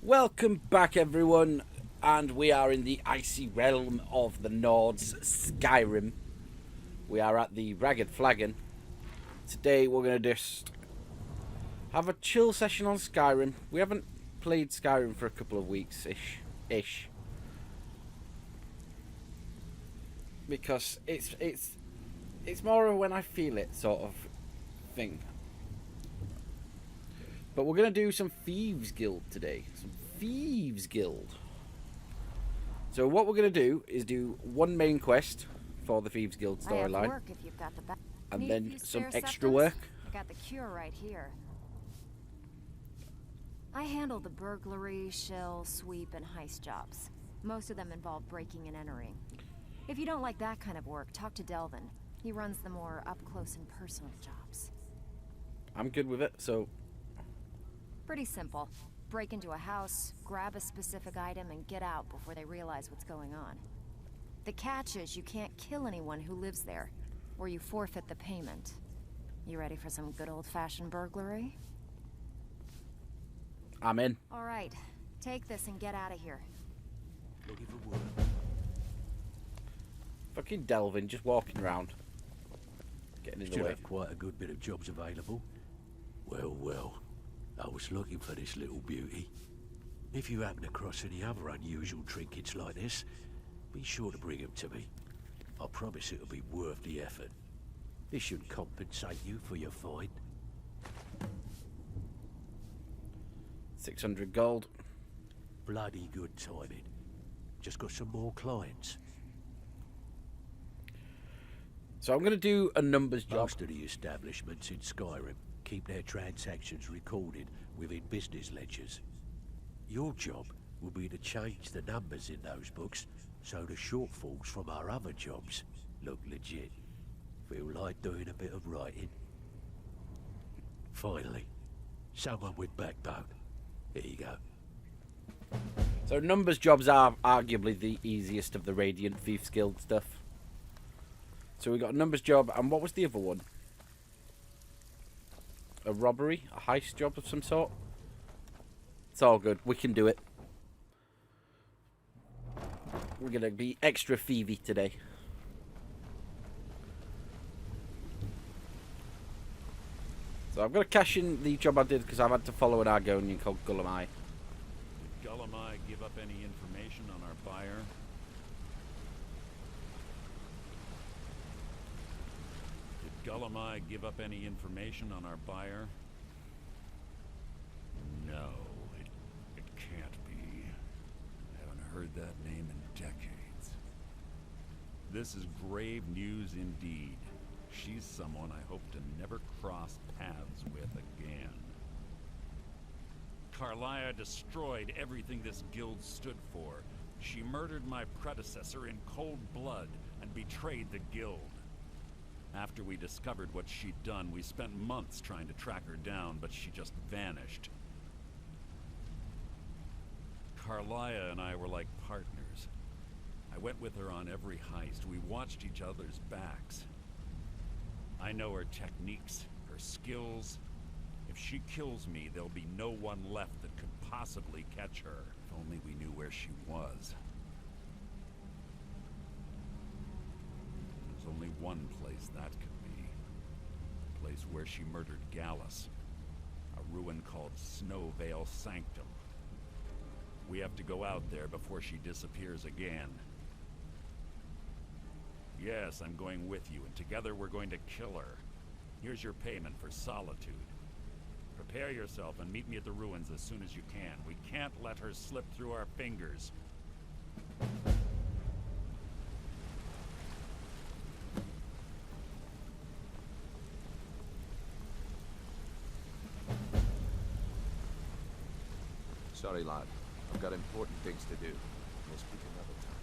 Welcome back, everyone, and we are in the icy realm of the Nords, Skyrim. We are at the Ragged Flagon. Today we're going to just have a chill session on Skyrim. We haven't played Skyrim for a couple of weeks-ish. Because it's more of a when I feel it sort of thing. But we're going to do some Thieves Guild today. Some Thieves Guild. So what we're going to do is do one main quest for the Thieves Guild storyline. And then some extra work. I got the cure right here. I handle the burglary, shell, sweep, and heist jobs. Most of them involve breaking and entering. If you don't like that kind of work, talk to Delvin. He runs the more up-close and personal jobs. I'm good with it, so... Pretty simple. Break into a house, grab a specific item, and get out before they realize what's going on. The catch is you can't kill anyone who lives there, or you forfeit the payment. You ready for some good old-fashioned burglary? I'm in. All right. Take this and get out of here. Looking for work. Fucking Delvin, just walking around. Getting in the Still way. have quite a good bit of jobs available. Well. I was looking for this little beauty. If you happen across any other unusual trinkets like this, be sure to bring them to me. I promise it'll be worth the effort. This should compensate you for your find. 600 gold. Bloody good timing. Just got some more clients. So I'm going to do a numbers job. Most of the establishments in Skyrim keep their transactions recorded within business ledgers. Your job will be to change the numbers in those books so the shortfalls from our other jobs look legit. Feel like doing a bit of writing? Finally, someone with backbone. Here you go. So numbers jobs are arguably the easiest of the Radiant Thieves Guild stuff. So we got a numbers job, and what was the other one? A robbery? A heist job of some sort? It's all good. We can do it. We're going to be extra thievy today. So I've got to cash in the job I did because I've had to follow an Argonian called Gulamai. Did Gulamai give up any information on our buyer? Gulamai give up any information on our buyer? No, it can't be. I haven't heard that name in decades. This is grave news indeed. She's someone I hope to never cross paths with again. Carlia destroyed everything this guild stood for. She murdered my predecessor in cold blood and betrayed the guild. After we discovered what she'd done, we spent months trying to track her down, but she just vanished. Carlia and I were like partners. I went with her on every heist. We watched each other's backs. I know her techniques, her skills. If she kills me, there'll be no one left that could possibly catch her. If only we knew where she was. There's only one place that could be. The place where she murdered Gallus. A ruin called Snowvale Sanctum. We have to go out there before she disappears again. Yes, I'm going with you, and together we're going to kill her. Here's your payment for solitude. Prepare yourself and meet me at the ruins as soon as you can. We can't let her slip through our fingers. Sorry, lad. I've got important things to do. We'll speak another time.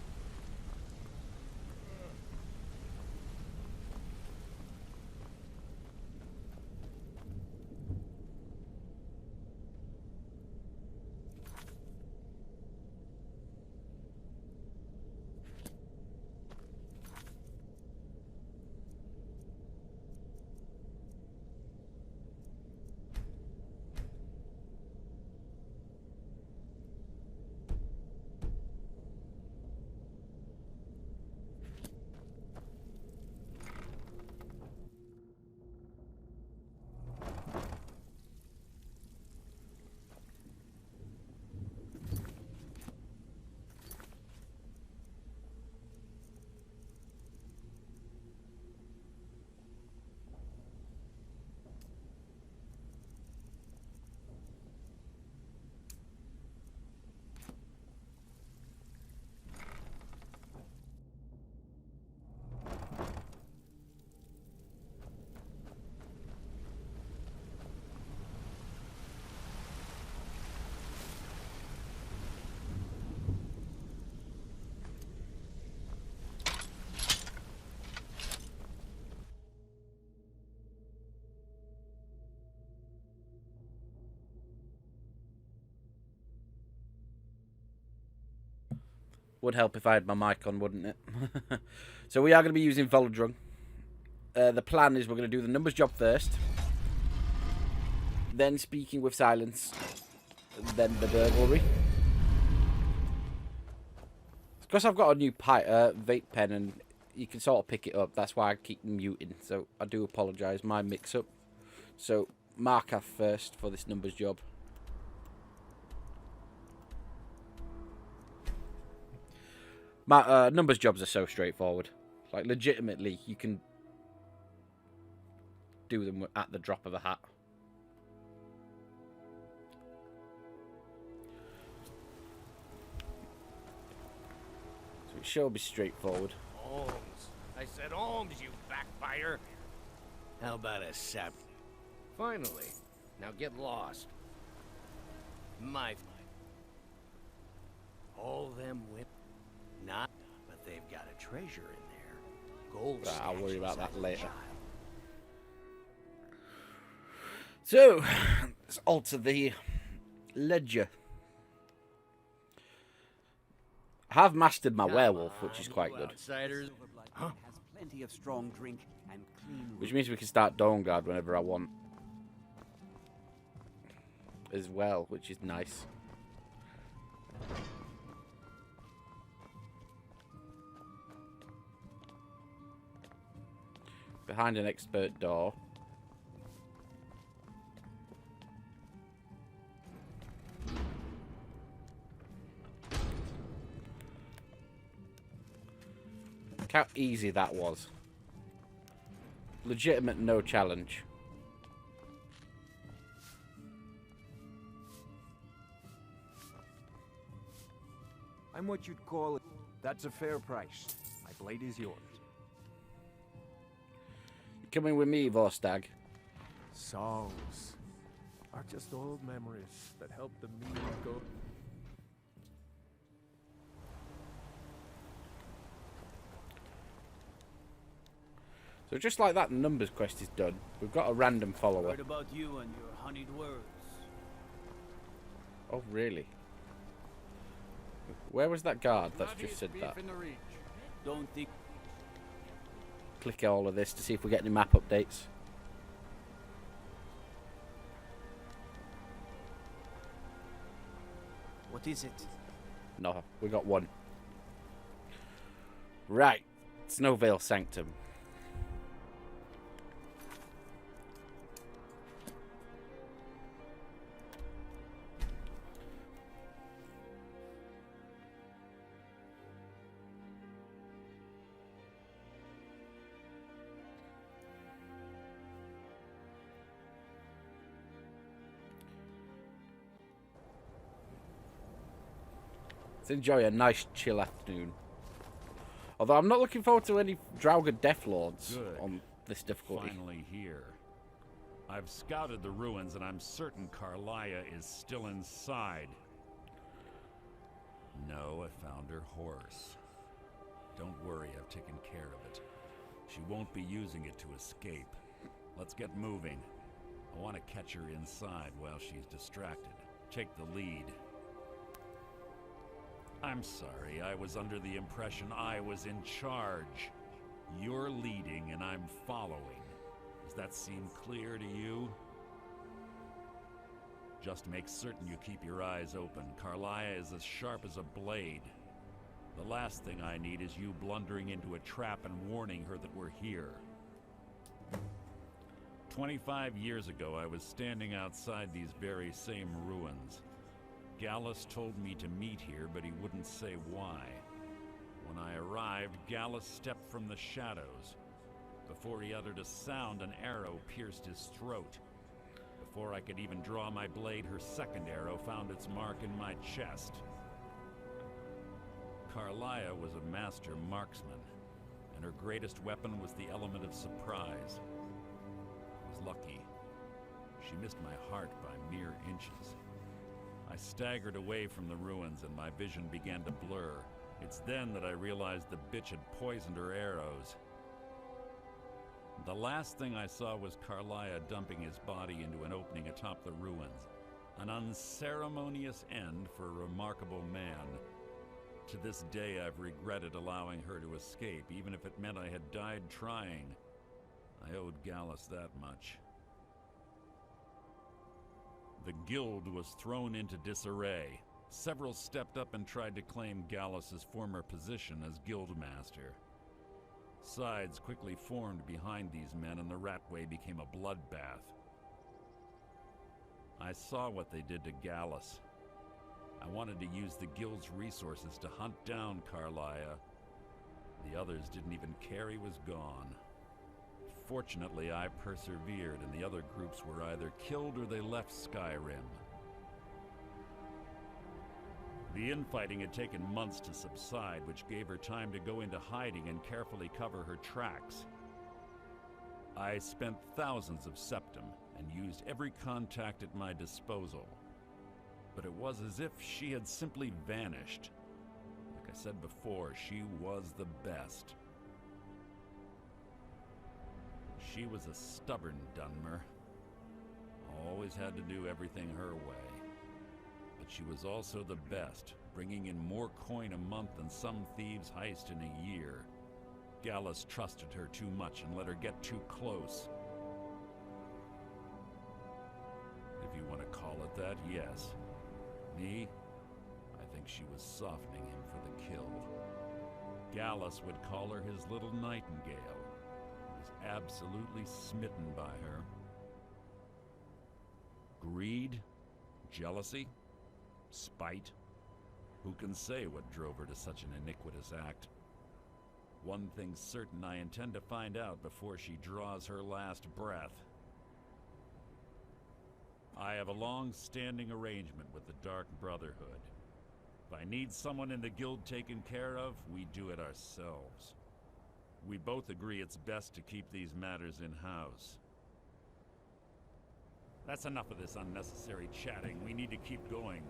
Would help if I had my mic on, wouldn't it? So we are going to be using Volodrung. The plan is we're going to do the numbers job first. Then speaking with silence. Then the burglary. Because I've got a new vape pen and you can sort of pick it up. That's why I keep muting. So I do apologise. My mix-up. So Markov first for this numbers job. My numbers jobs are so straightforward. Like, legitimately, you can do them at the drop of a hat. So it should be straightforward. Holmes. I said Holmes, you backbiter. How about a sap? Finally. Now get lost. All them women. Not, but they've got a treasure in there. Gold. I'll worry about that statues, later. child. So, let's alter the ledger. I have mastered my werewolf, which is quite good. Outsiders. Has plenty of strong drink and clean Which means we can start Dawnguard whenever I want. As well, which is nice. Behind an expert door. Look how easy that was. Legitimate no challenge. I'm what you'd call it. That's a fair price. My blade is yours. Coming with me, Vorstag. Songs are just old memories that help the meal go. So just like that numbers quest is done, we've got a random follower. Heard about you and your honeyed words. Oh, really? Where was that guard that's just said that? Don't think Click all of this to see if we get any map updates. what is it? No, we got one. Right, Snowvale Sanctum. Let's enjoy a nice chill afternoon. Although I'm not looking forward to any Draugr Deathlords Good. on this difficulty. Finally here. I've scouted the ruins and I'm certain Carlia is still inside. No, I found her horse. Don't worry, I've taken care of it. She won't be using it to escape. Let's get moving. I want to catch her inside while she's distracted. Take the lead. I'm sorry, I was under the impression I was in charge. You're leading and I'm following. Does that seem clear to you? Just make certain you keep your eyes open. Carlia is as sharp as a blade. The last thing I need is you blundering into a trap and warning her that we're here. 25 years ago, I was standing outside these very same ruins. Gallus told me to meet here, but he wouldn't say why. When I arrived, Gallus stepped from the shadows. Before he uttered a sound, an arrow pierced his throat. Before I could even draw my blade, her second arrow found its mark in my chest. Carlia was a master marksman, and her greatest weapon was the element of surprise. I was lucky. She missed my heart by mere inches. I staggered away from the ruins and my vision began to blur. It's then that I realized the bitch had poisoned her arrows. The last thing I saw was Carlia dumping his body into an opening atop the ruins. An unceremonious end for a remarkable man. To this day, I've regretted allowing her to escape, even if it meant I had died trying. I owed Gallus that much. The guild was thrown into disarray. Several stepped up and tried to claim Gallus's former position as guildmaster. Sides quickly formed behind these men, and the Ratway became a bloodbath. I saw what they did to Gallus. I wanted to use the guild's resources to hunt down Carlia. The others didn't even care he was gone. Fortunately, I persevered, and the other groups were either killed or they left Skyrim. The infighting had taken months to subside, which gave her time to go into hiding and carefully cover her tracks. I spent thousands of septum and used every contact at my disposal. But it was as if she had simply vanished. Like I said before, she was the best. She was a stubborn Dunmer. Always had to do everything her way. But she was also the best, bringing in more coin a month than some thieves heist in a year. Gallus trusted her too much and let her get too close. If you want to call it that, yes. Me? I think she was softening him for the kill. Gallus would call her his little nightingale. He was absolutely smitten by her. Greed? Jealousy? Spite? Who can say what drove her to such an iniquitous act? One thing's certain, I intend to find out before she draws her last breath. I have a long-standing arrangement with the Dark Brotherhood. If I need someone in the guild taken care of, we do it ourselves. We both agree it's best to keep these matters in-house. That's enough of this unnecessary chatting. We need to keep going.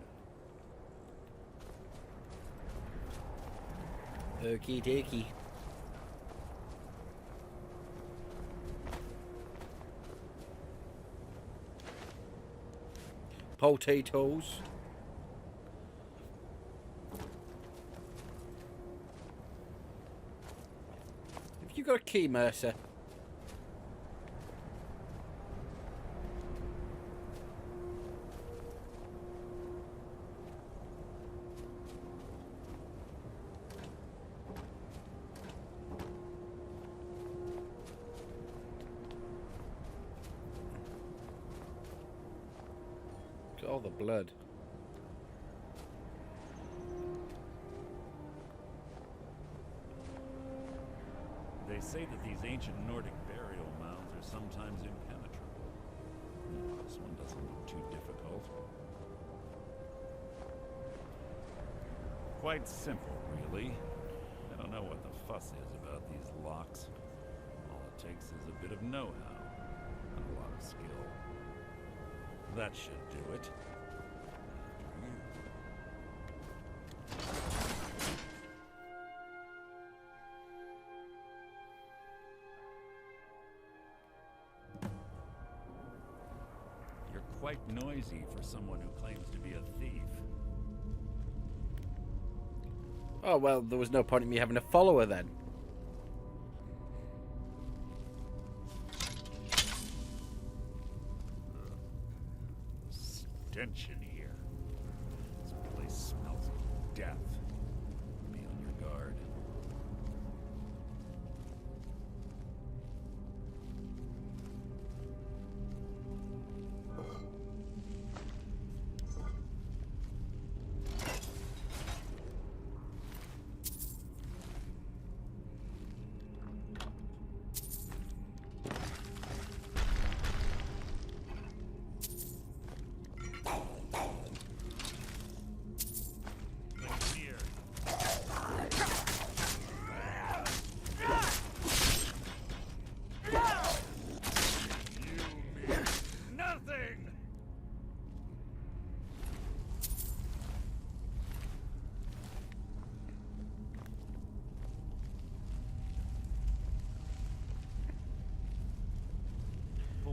Okie dokie. Potatoes. Have you got a key, Mercer? Look at all the blood. They say that these ancient Nordic burial mounds are sometimes impenetrable. This one doesn't look too difficult. Quite simple, really. I don't know what the fuss is about these locks. All it takes is a bit of know-how and a lot of skill. That should do it. After you. You're quite noisy for someone who claims to be a thief. Oh, well, there was no point in me having a follower then. Stench in here. This place smells of death. Be on your guard.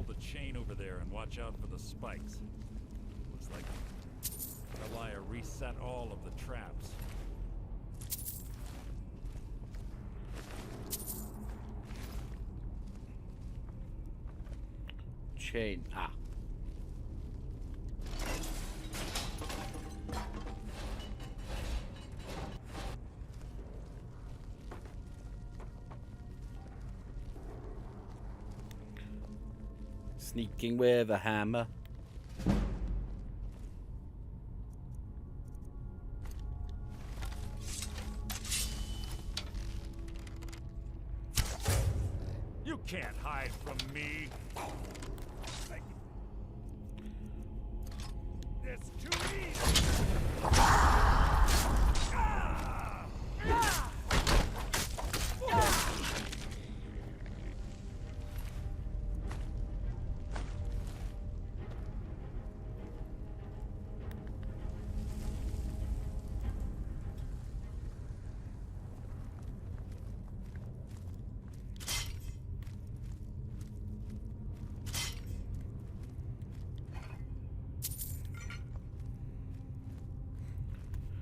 The chain over there and watch out for the spikes. Looks like Elia reset all of the traps. chain. Ah. Sneaking with a hammer. You can't hide from me. It's too easy.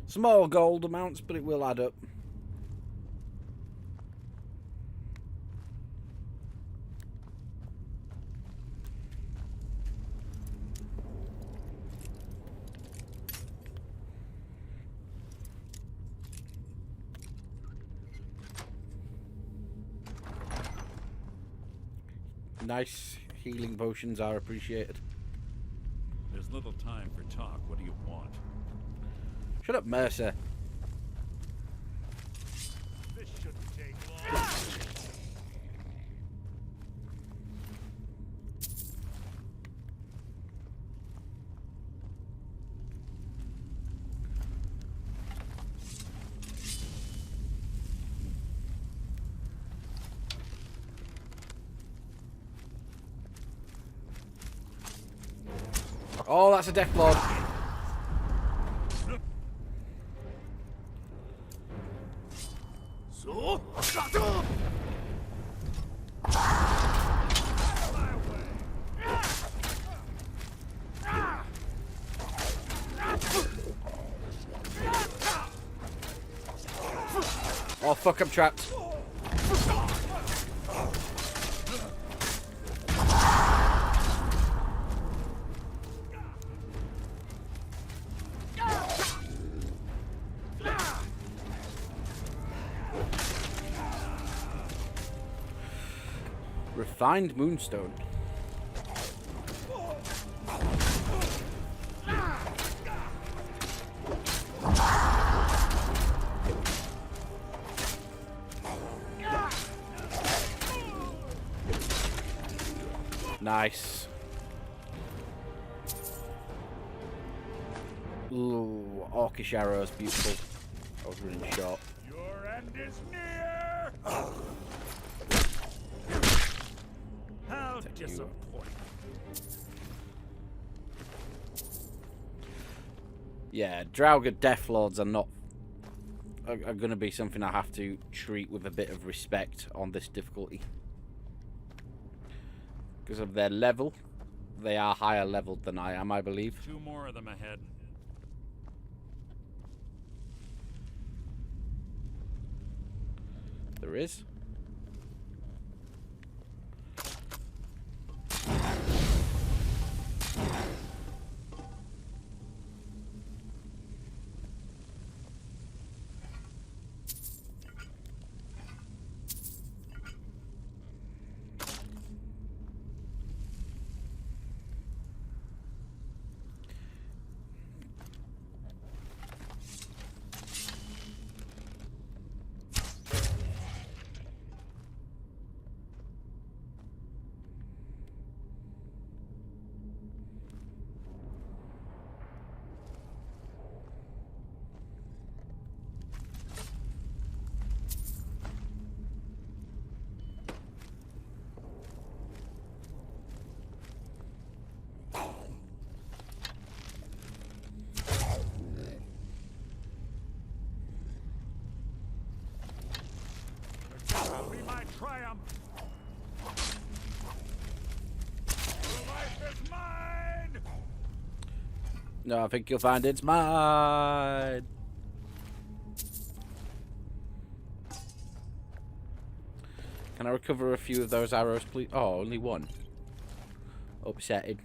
Small gold amounts, but it will add up. Nice healing potions are appreciated. There's little time for talk. What do you want? Shut up, Mercer. This shouldn't take long. Oh, that's a Death Lord. Oh fuck, I'm trapped. Refined moonstone. Nice. Ooh, orcish arrows, beautiful. I was running short. Your end is near. How disappointing. Yeah, Draugr Deathlords are not are going to be something I have to treat with a bit of respect on this difficulty. Because of their level. They are higher leveled than I am, I believe. 2 more of them ahead. There is. Will be my triumph. Your life is mine. No, I think you'll find it's mine. Can I recover a few of those arrows, please? Oh, only one. Upsetting.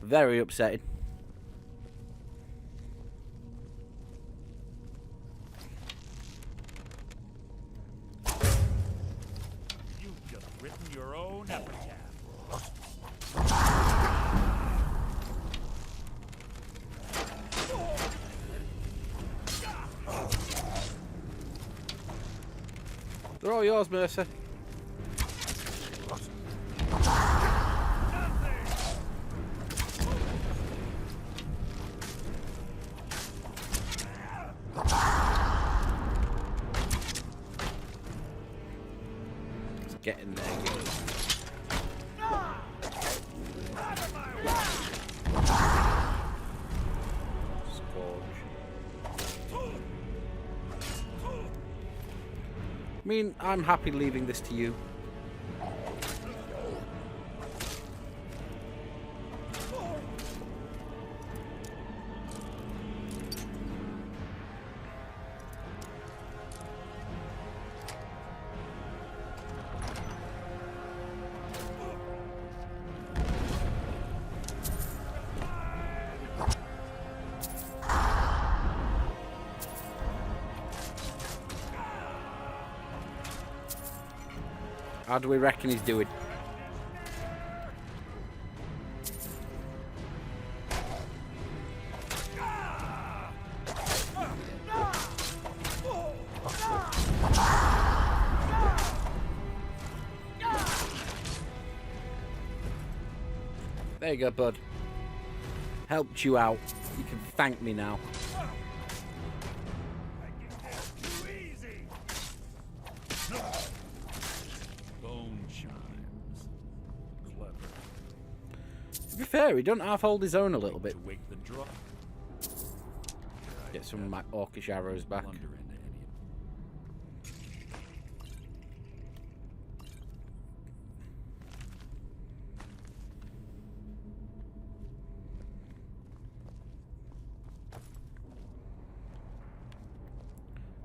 Very upsetting. You've just written your own epitaph. They're all yours, Mercer. Let's get in there. I mean, I'm happy leaving this to you. How do we reckon he's doing? There you go, bud. Helped you out. You can thank me now. To be fair, he don't half hold his own a little bit. Get some of my orcish arrows back.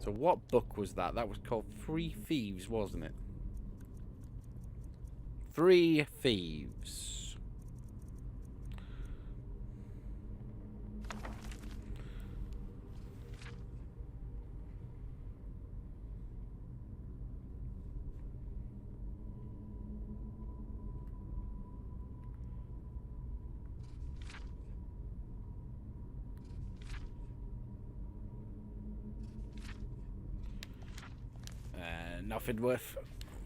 So what book was that? That was called Three Thieves, wasn't it? Three Thieves. Nothing worth,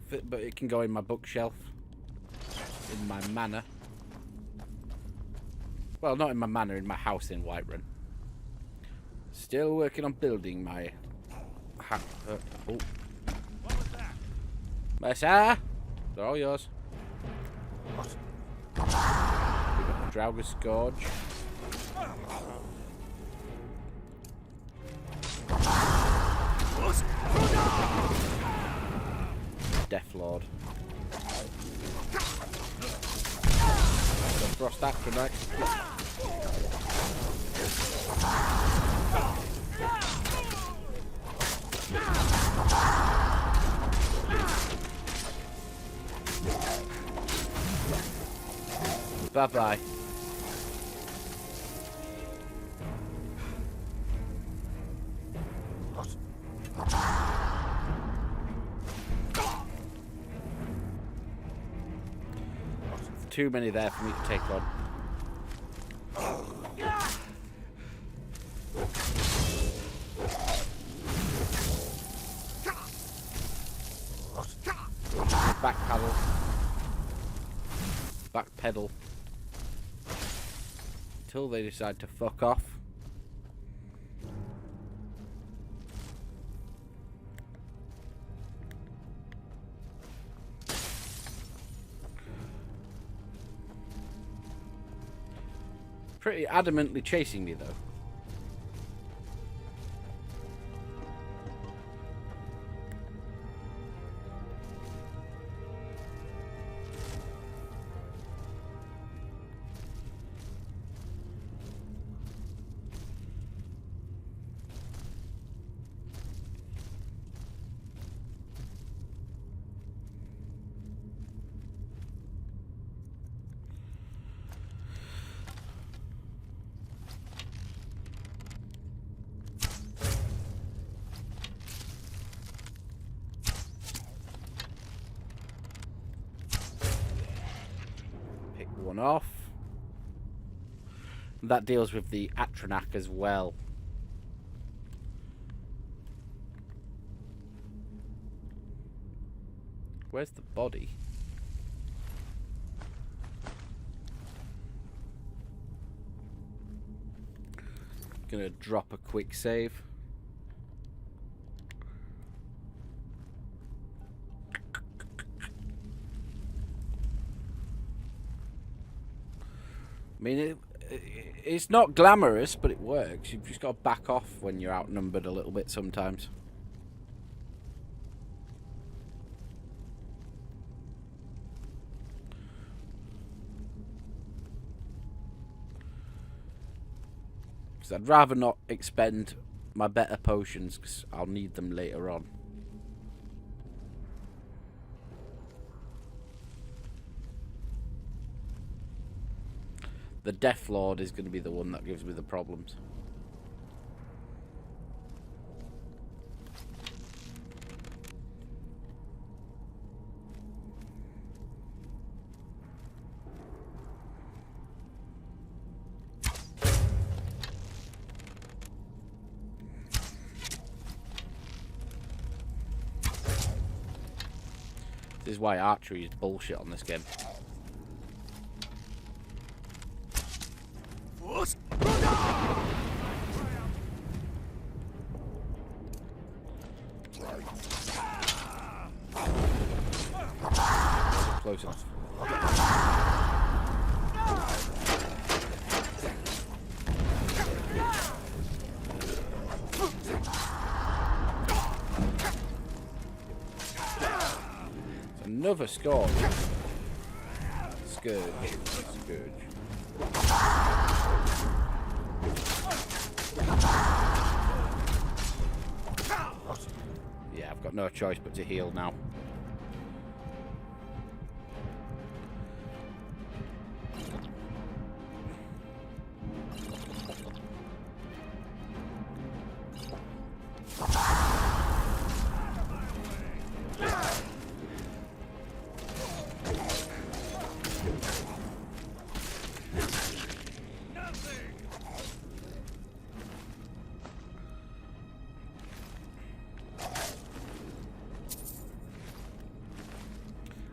but it can go in my bookshelf. In my manor. Well, not in my manor, in my house in Whiterun. Still working on building my... oh. What was that? Mercer! They're all yours. We've got the Draugr Scourge. Death Lord. Frost Actor next. Bye bye. Too many there for me to take on. Back paddle. Back pedal. Until they decide to fuck off. Pretty adamantly chasing me, though. one off. That deals with the Atronak as well. Where's the body? Gonna drop a quick save. I mean, it's not glamorous, but it works. You've just got to back off when you're outnumbered a little bit sometimes. Because I'd rather not expend my better potions, because I'll need them later on. The Death Lord is going to be the one that gives me the problems. This is why archery is bullshit on this game. Close enough. It's another scourge. Scourge. Scourge. Yeah, I've got no choice but to heal now.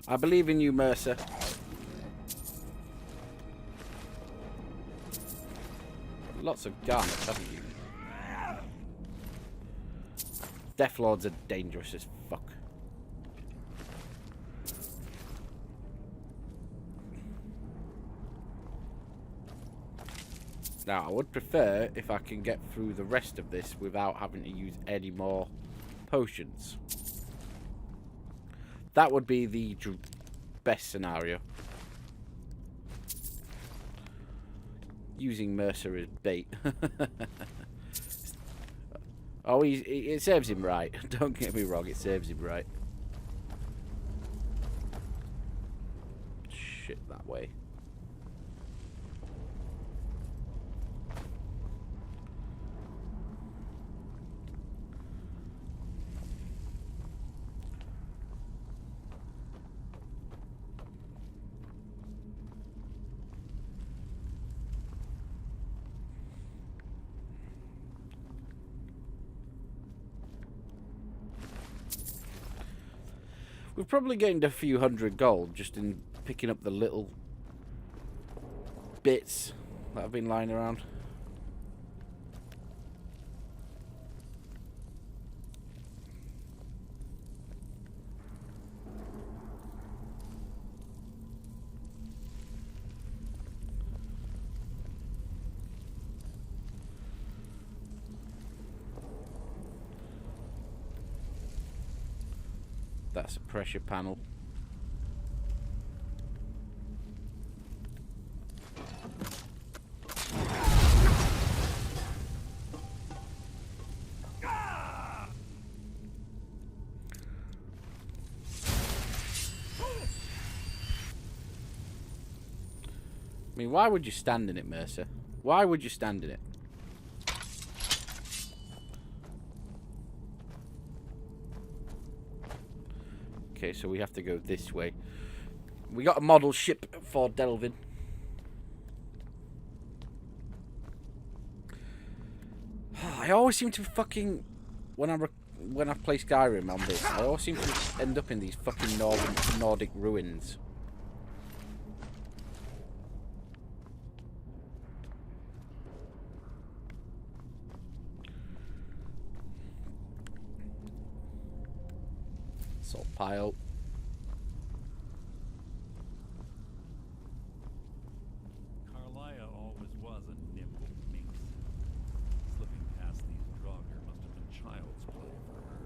I believe in you, Mercer. Lots of garnet, haven't you? Death Lords are dangerous as fuck. Now, I would prefer if I can get through the rest of this without having to use any more potions. That would be the best scenario. Using Mercer as bait. Oh, it serves him right. Don't get me wrong, it serves him right. Shit, that way. We've probably gained a few hundred gold just in picking up the little bits that have been lying around. That's a pressure panel. I mean, why would you stand in it, Mercer? Why would you stand in it? Okay, so we have to go this way. We got a model ship for Delvin. I always seem to fucking when I play Skyrim on this, I always seem to end up in these fucking Nordic ruins. Salt pile. Carlia always was a nimble minx. Slipping past these Draugr must have been child's play for her.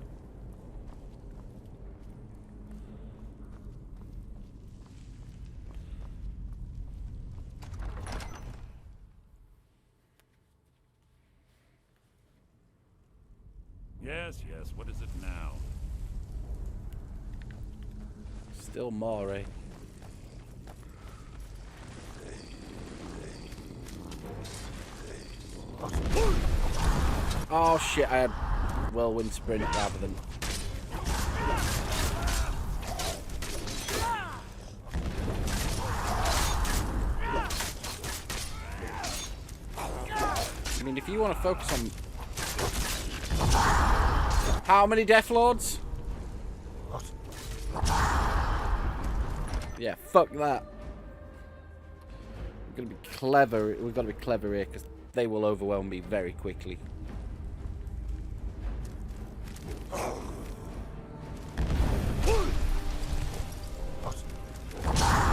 Yes, yes, what is it now? Still more, eh? Oh shit, I had whirlwind sprint rather than... I mean, if you want to focus on... How many Death Lords? Yeah, fuck that. We're gonna be clever. We've got to be clever here because they will overwhelm me very quickly. Do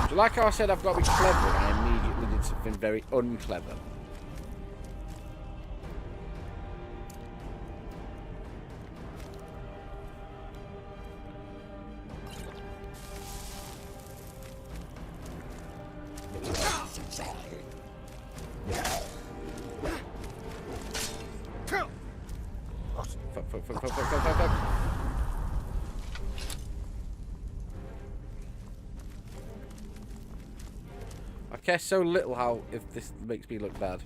you like how I said I've got to be clever and I immediately did something very unclever? Fuck. I care so little how if this makes me look bad.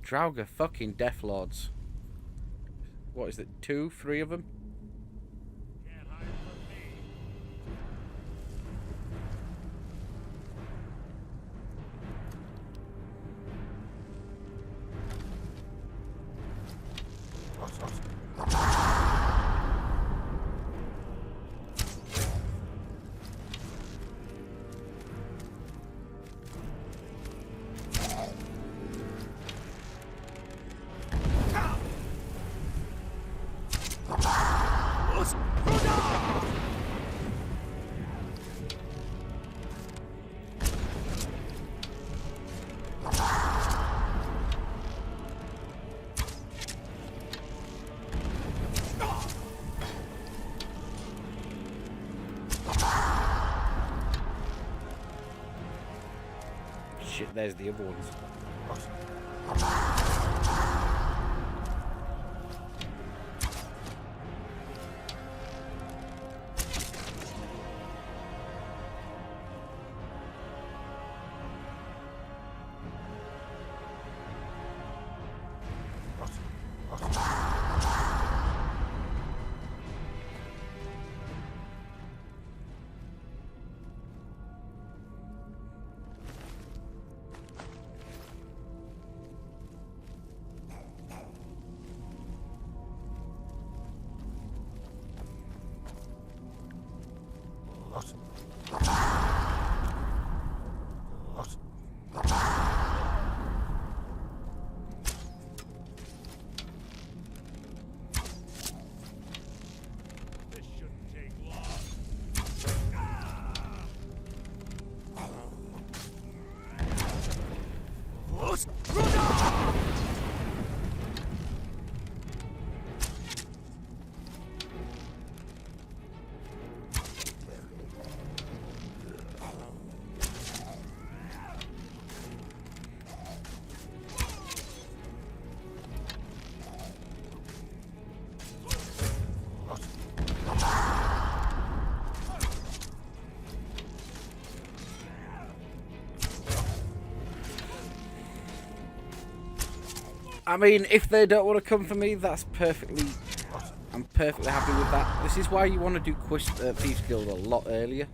Draugr fucking Death Lords. What is it? 2, 3 of them? Can't hide from me. Shit, there's the other ones. I mean, if they don't want to come for me, that's perfectly... I'm perfectly happy with that. This is why you want to do Thieves Guild a lot earlier.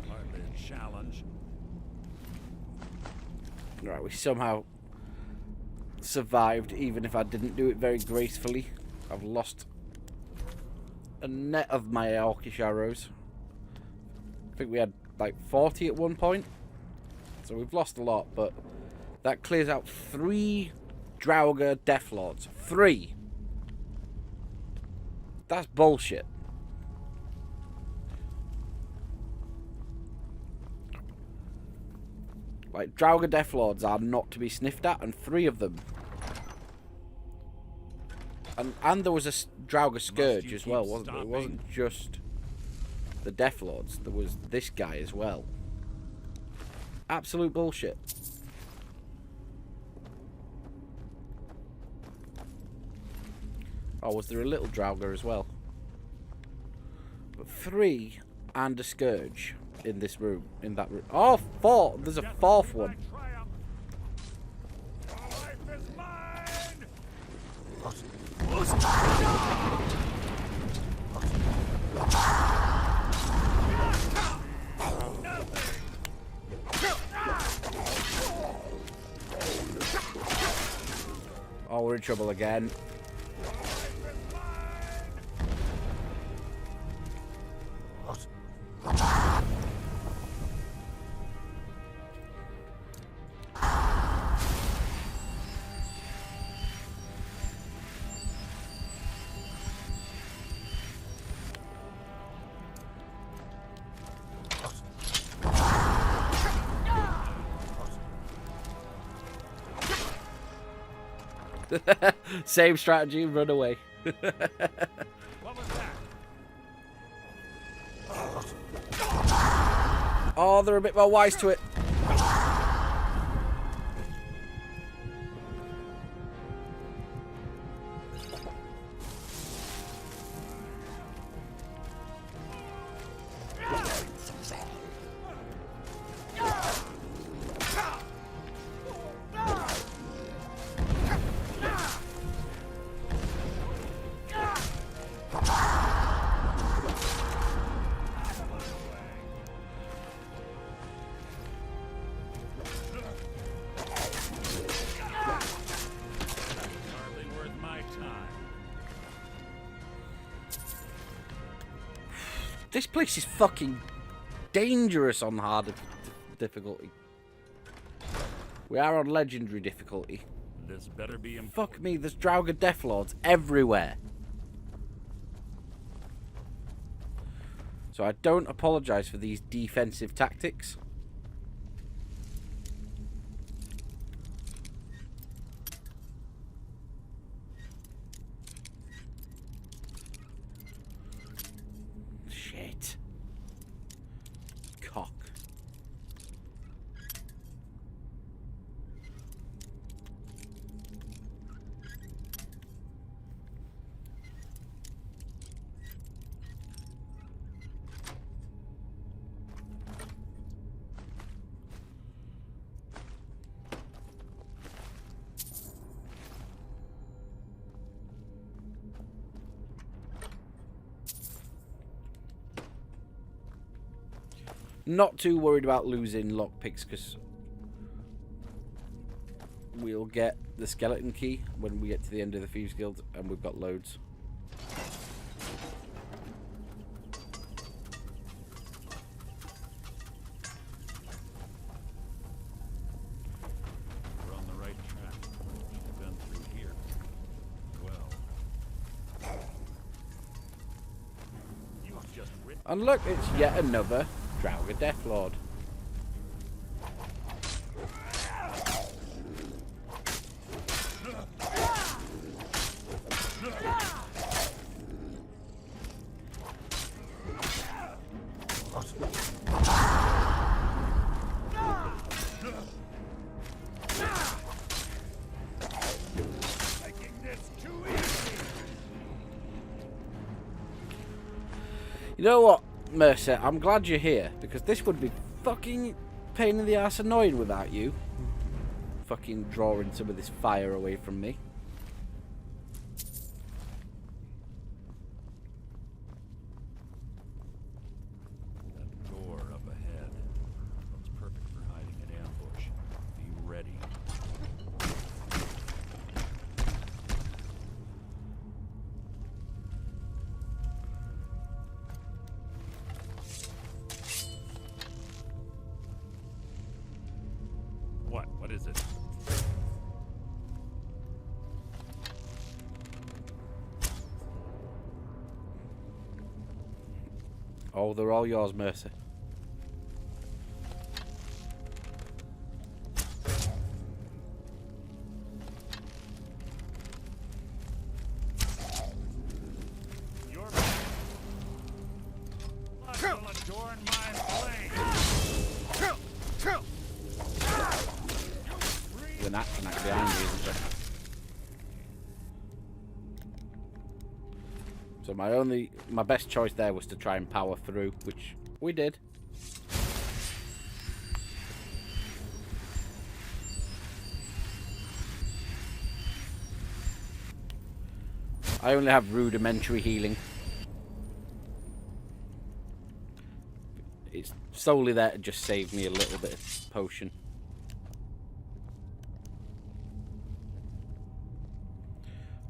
Hardly a challenge. Right, we somehow survived, even if I didn't do it very gracefully. I've lost a net of my orcish arrows. I think we had like 40 at one point. So we've lost a lot, but that clears out 3 Draugr Deathlords. 3! That's bullshit. Like, Draugr Deathlords are not to be sniffed at, and 3 of them. And there was a Draugr Scourge as well, wasn't there? It wasn't just the Deathlords. There was this guy as well. Absolute bullshit. Oh, was there a little Draugr as well? But 3 and a Scourge in this room, in that room. Oh, 4! There's a 4th one. Oh, we're in trouble again. Same strategy, run away. What was that? Oh, they're a bit more wise to it. Hardly worth my time. This place is fucking dangerous on hard difficulty. We are on legendary difficulty. This better be important. Fuck me, there's Draugr Deathlords everywhere. So I don't apologise for these defensive tactics. Shit. Cock. Not too worried about losing lockpicks because we'll get the skeleton key when we get to the end of the Thieves Guild, and we've got loads. We're on the right track. Should have been through here. Well. You've just written. And look, it's yet another Draugr Deathlord. Making this too easy. You know what, Mercer? I'm glad you're here, because this would be fucking pain in the ass annoying without you. Fucking drawing some of this fire away from me. That door up ahead looks perfect for hiding an ambush. Be ready. What? What is it? Oh, they're all yours, Mercer. Your blood will adorn my blade. There's an action act behind you, isn't there? So my best choice there was to try and power through, which we did. I only have rudimentary healing. It's solely there to just save me a little bit of potion.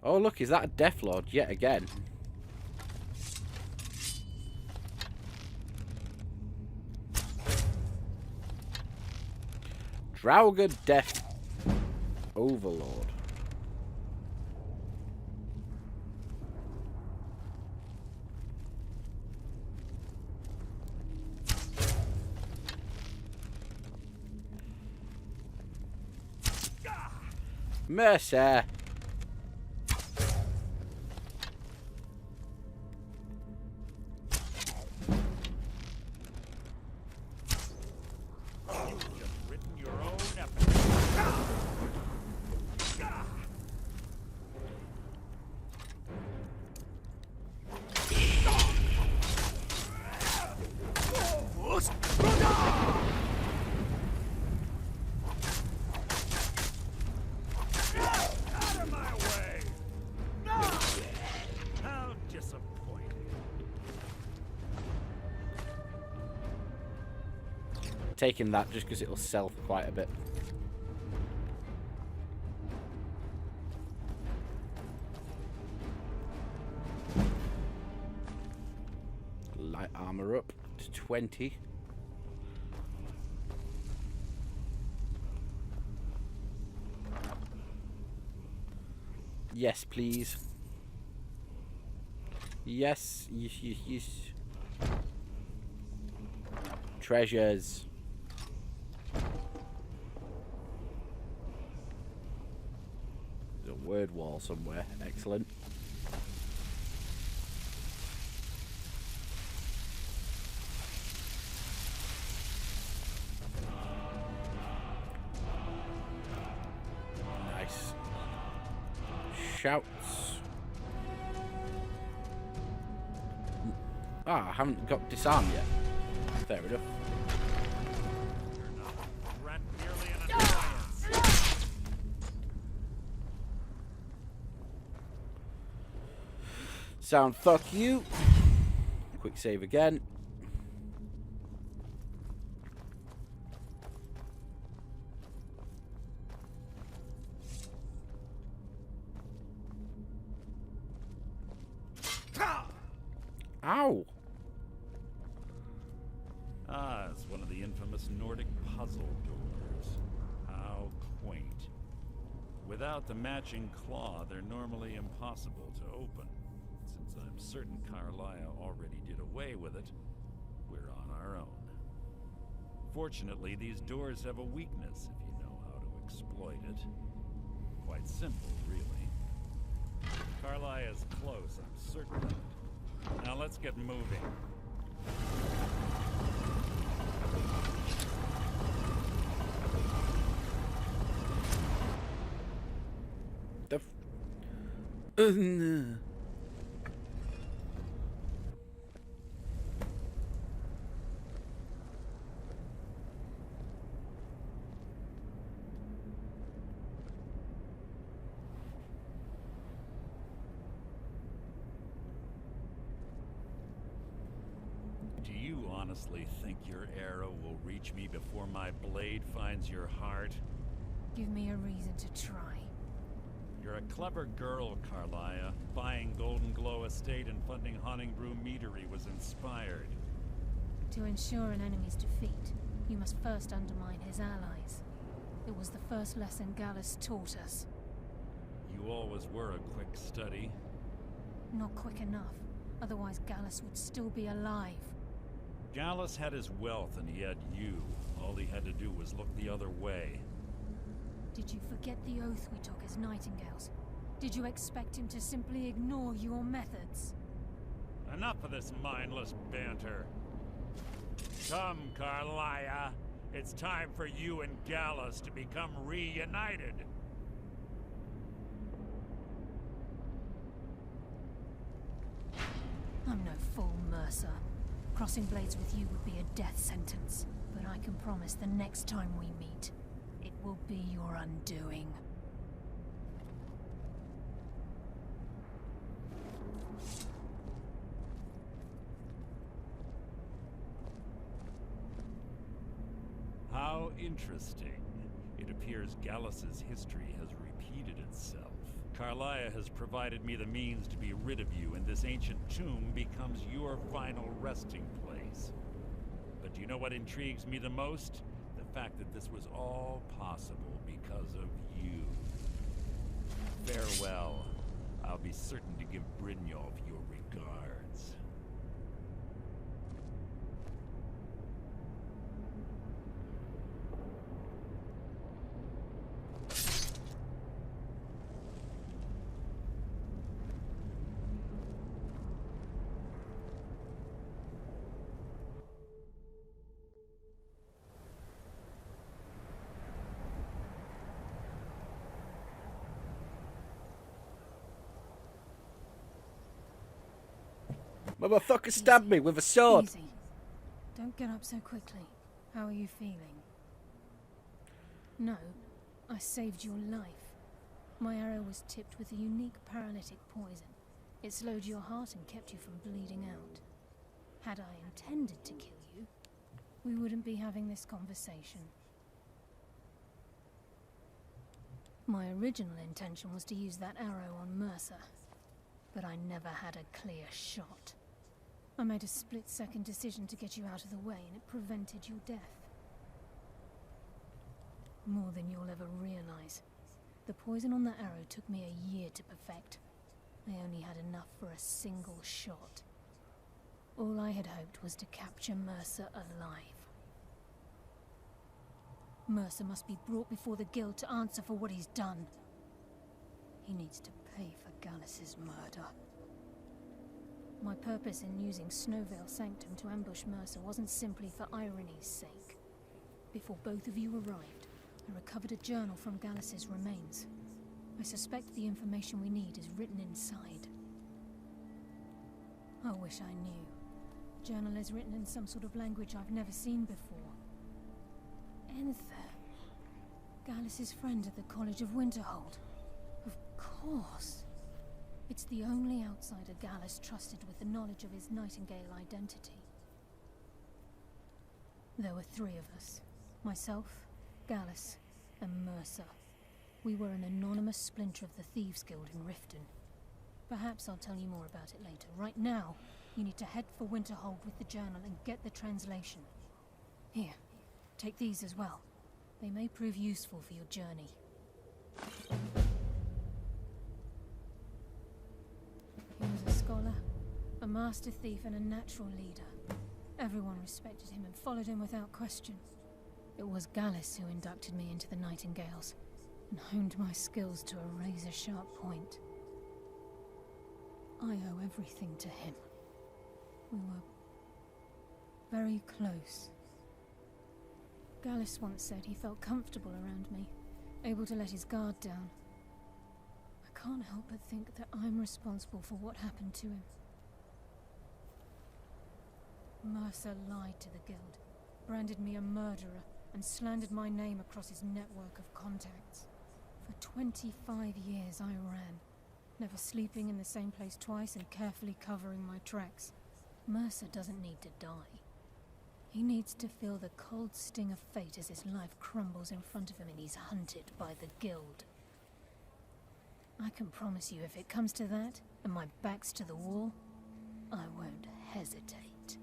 Oh look, is that a Death Lord yet again? Draugr Death Overlord. Mercer. Taking that just because it'll sell for quite a bit. Light armor up to 20. Yes, please. Yes, yes, yes, yes. Treasures. There's a word wall somewhere. Excellent. Nice. Shouts. Ah, I haven't got disarm yet. Fair enough. Sound fuck you. Quick save again. Ow. Ah, it's one of the infamous Nordic puzzle doors. How quaint. Without the matching claw, they're normally impossible to open. Since I'm certain Carlia already did away with it, we're on our own. Fortunately, these doors have a weakness if you know how to exploit it. Quite simple, really. Carlia is close, I'm certain of it. Now let's get moving. honestly think your arrow will reach me before my blade finds your heart? Give me a reason to try. You're a clever girl, Carlia. Buying Golden Glow Estate and funding Honningbrew Meadery was inspired. To ensure an enemy's defeat, you must first undermine his allies. It was the first lesson Gallus taught us. You always were a quick study. Not quick enough, otherwise Gallus would still be alive. Gallus had his wealth and he had you. All he had to do was look the other way. Did you forget the oath we took as Nightingales? Did you expect him to simply ignore your methods? Enough of this mindless banter. Come, Carlia. It's time for you and Gallus to become reunited. I'm no fool, Mercer. Crossing blades with you would be a death sentence. But I can promise the next time we meet, it will be your undoing. How interesting. It appears Gallus's history has repeated itself. Carlia has provided me the means to be rid of you, and this ancient tomb becomes your final resting place. But do you know what intrigues me the most? The fact that this was all possible because of you. Farewell. I'll be certain to give Brynjolf your regards. Motherfucker stabbed me with a sword. Easy. Don't get up so quickly. How are you feeling? No, I saved your life. My arrow was tipped with a unique paralytic poison. It slowed your heart and kept you from bleeding out. Had I intended to kill you, we wouldn't be having this conversation. My original intention was to use that arrow on Mercer, but I never had a clear shot. I made a split-second decision to get you out of the way, and it prevented your death. More than you'll ever realize. The poison on that arrow took me a year to perfect. I only had enough for a single shot. All I had hoped was to capture Mercer alive. Mercer must be brought before the Guild to answer for what he's done. He needs to pay for Gallus's murder. My purpose in using Snowvale Sanctum to ambush Mercer wasn't simply for irony's sake. Before both of you arrived, I recovered a journal from Gallus's remains. I suspect the information we need is written inside. I wish I knew. The journal is written in some sort of language I've never seen before. Enther. Gallus's friend at the College of Winterhold. Of course. It's the only outsider Gallus trusted with the knowledge of his Nightingale identity. There were three of us. Myself, Gallus, and Mercer. We were an anonymous splinter of the Thieves Guild in Riften. Perhaps I'll tell you more about it later. Right now, you need to head for Winterhold with the journal and get the translation. Here, take these as well. They may prove useful for your journey. He was a scholar, a master thief, and a natural leader. Everyone respected him and followed him without question. It was Gallus who inducted me into the Nightingales, and honed my skills to a razor-sharp point. I owe everything to him. We were very close. Gallus once said he felt comfortable around me, able to let his guard down. I can't help but think that I'm responsible for what happened to him. Mercer lied to the Guild, branded me a murderer, and slandered my name across his network of contacts. For 25 years I ran, never sleeping in the same place twice and carefully covering my tracks. Mercer doesn't need to die. He needs to feel the cold sting of fate as his life crumbles in front of him and he's hunted by the Guild. I can promise you, if it comes to that, and my back's to the wall, I won't hesitate.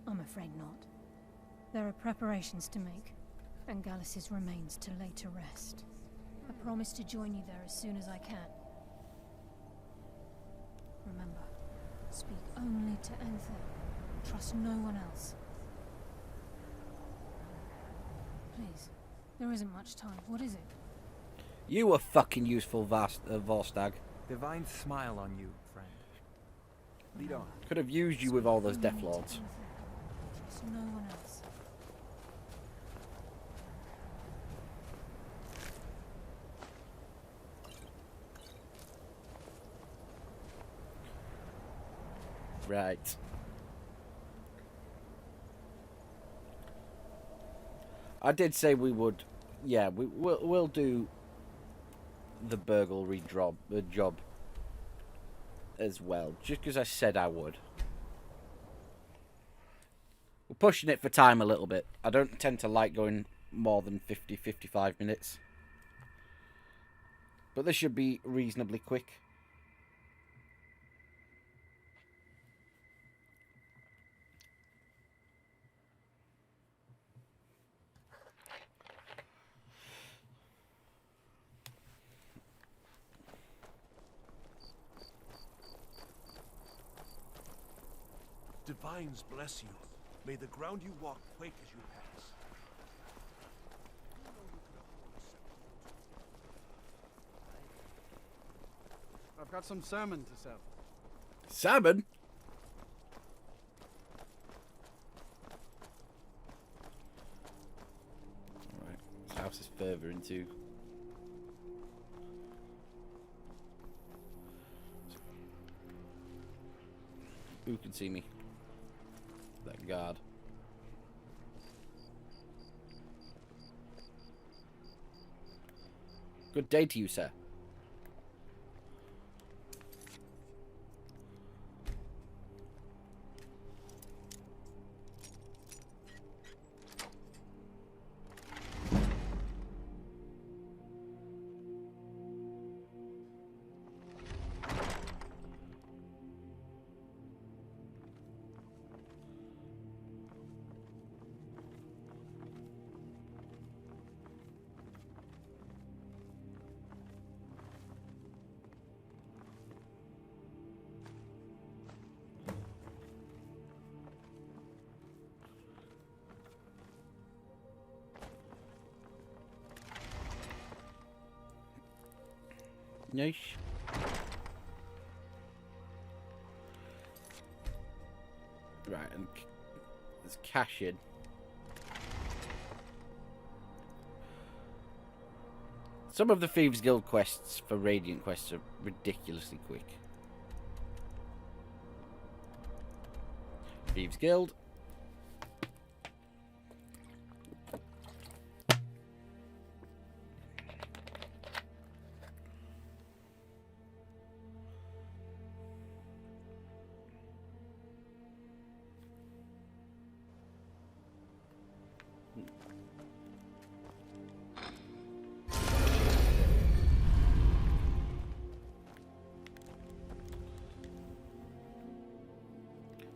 I'm afraid not. There are preparations to make, and Gallus's remains to lay to rest. I promise to join you there as soon as I can. Remember, speak only to Anther. Trust no one else. Please, there isn't much time. What is it? You were fucking useful, Vorstag. Divine smile on you, friend. Lead on. Could have used you with all those Death Lords. Trust no one else. Right. I did say we would. Yeah, we'll do the burglary job as well, just because I said I would. We're pushing it for time a little bit. I don't tend to like going more than 50-55 minutes, but this should be reasonably quick. Divines bless you. May the ground you walk quake as you pass. I've got some salmon to sell. Salmon? Alright, this house is further into... Who can see me? That guard. Good day to you, sir. Nice. Right, and there's cash in. Some of the Thieves Guild quests for Radiant quests are ridiculously quick. Thieves Guild.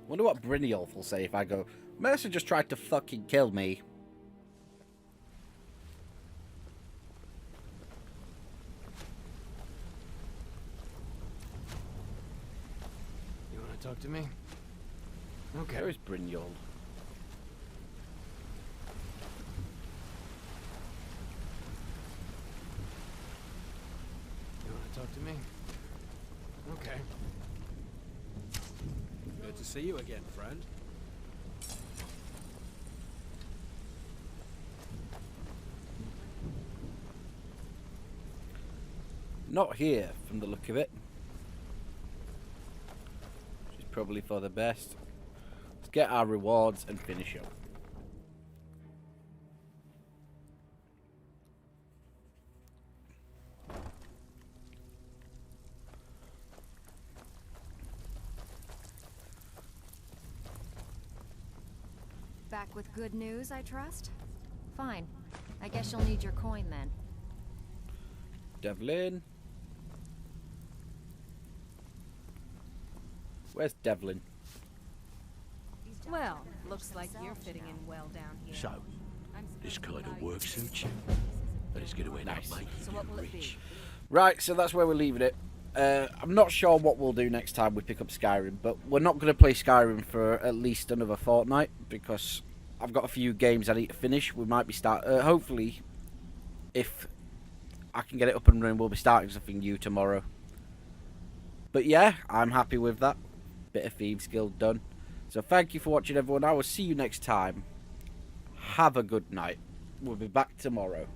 Wonder what Brynjolf will say if I go, Mercer just tried to fucking kill me. You want to talk to me? Okay. Where is Brynjolf? You want to talk to me? Okay. Good to see you again, friend. Not here, from the look of it. Which is probably for the best. Let's get our rewards and finish up. Back with good news, I trust? Fine. I guess you'll need your coin then. Devlin. Where's Devlin? Well, looks like you're fitting in well down here. So, this kind of work suits you? But it's going to end Nice. up making So what will you it be? rich. Right, so that's where we're leaving it. I'm not sure what we'll do next time we pick up Skyrim, but we're not going to play Skyrim for at least another fortnight because I've got a few games I need to finish. We might be hopefully, if I can get it up and running, we'll be starting something new tomorrow. But yeah, I'm happy with that. Bit of Thieves Guild done. So thank you for watching, everyone. I will see you next time. Have a good night. We'll be back tomorrow.